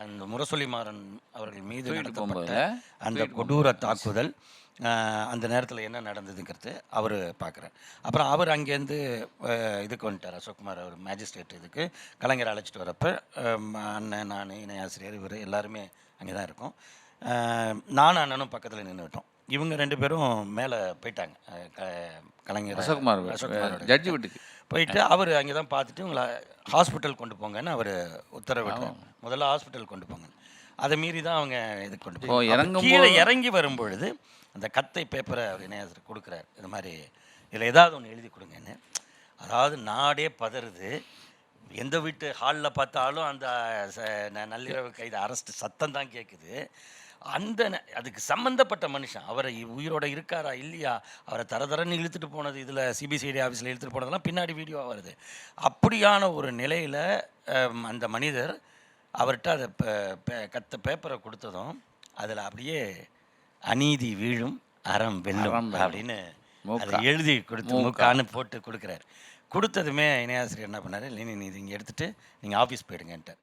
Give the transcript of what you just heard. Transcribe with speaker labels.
Speaker 1: அந்த முரசொலி மாறன் அவர்கள் மீது
Speaker 2: தூக்கிட்டு
Speaker 1: நடத்தப்பட்ட
Speaker 2: போகும்போதுல
Speaker 1: அந்த
Speaker 2: தூக்கிட்டு
Speaker 1: கொடூர
Speaker 2: போகும்போது
Speaker 1: தாக்குதல், அந்த நேரத்தில் என்ன நடந்ததுங்கிறது அவர் பார்க்குறார். அப்புறம் அவர் அங்கேருந்து இதுக்கு வந்துட்டார். அசோக்குமார் அவர் மேஜிஸ்ட்ரேட் இதுக்கு கலைஞர் அழைச்சிட்டு வரப்போ அண்ணன், நான், இணை ஆசிரியர், இவர் எல்லாருமே அங்கே தான் இருக்கோம். நானும் அண்ணனும் பக்கத்தில் நின்றுட்டோம். இவங்க 2 பேரும் மேலே போயிட்டாங்க. கலைஞர்
Speaker 2: அசோக்குமார்
Speaker 1: அசோக்குமாரோட
Speaker 2: ஜட்ஜி வீட்டுக்கு
Speaker 1: போயிட்டு அவர் அங்கே தான் பார்த்துட்டு உங்களை ஹாஸ்பிட்டல் கொண்டு போங்கன்னு அவர் உத்தரவிட்டார். முதல்ல ஹாஸ்பிட்டல் கொண்டு போங்க. அதை மீறி தான் அவங்க இதுக்கு கொண்டு போய் கீழே இறங்கி வரும்பொழுது அந்த கத்தை பேப்பரை அவர் இணையத்தில் கொடுக்குறாரு. இது மாதிரி இதில் ஏதாவது ஒன்று எழுதி கொடுங்கன்னு. அதாவது நாடே பதறுது. எந்த வீட்டு ஹாலில் பார்த்தாலும் அந்த நள்ளிரவு கைது அரெஸ்ட் சத்தம் தான் கேட்குது. அதுக்கு சம்மந்தப்பட்ட மனுஷன் அவரை உயிரோட இருக்காரா இல்லையா, அவரை தரதரன்னு இழுத்துட்டு போனது, இதில் சிபிசிஐடி ஆஃபீஸில் இழுத்துட்டு போனதெல்லாம் பின்னாடி வீடியோவாக வருது. அப்படியான ஒரு நிலையில் அந்த மனிதர் அவர்கிட்ட அதை பேப்பரை கொடுத்ததும் அதில் அப்படியே அநீதி வீழும் அறம் வெல்லும் அப்படின்னு அதை எழுதி கொடுத்து மூக்கான்னு போட்டு கொடுக்குறாரு. கொடுத்ததுமே இணையாசிரியர் என்ன பண்ணார், இல்லை நீ இது இங்கே எடுத்துகிட்டு நீங்கள் ஆஃபீஸ் போயிடுங்கன்ட்டு.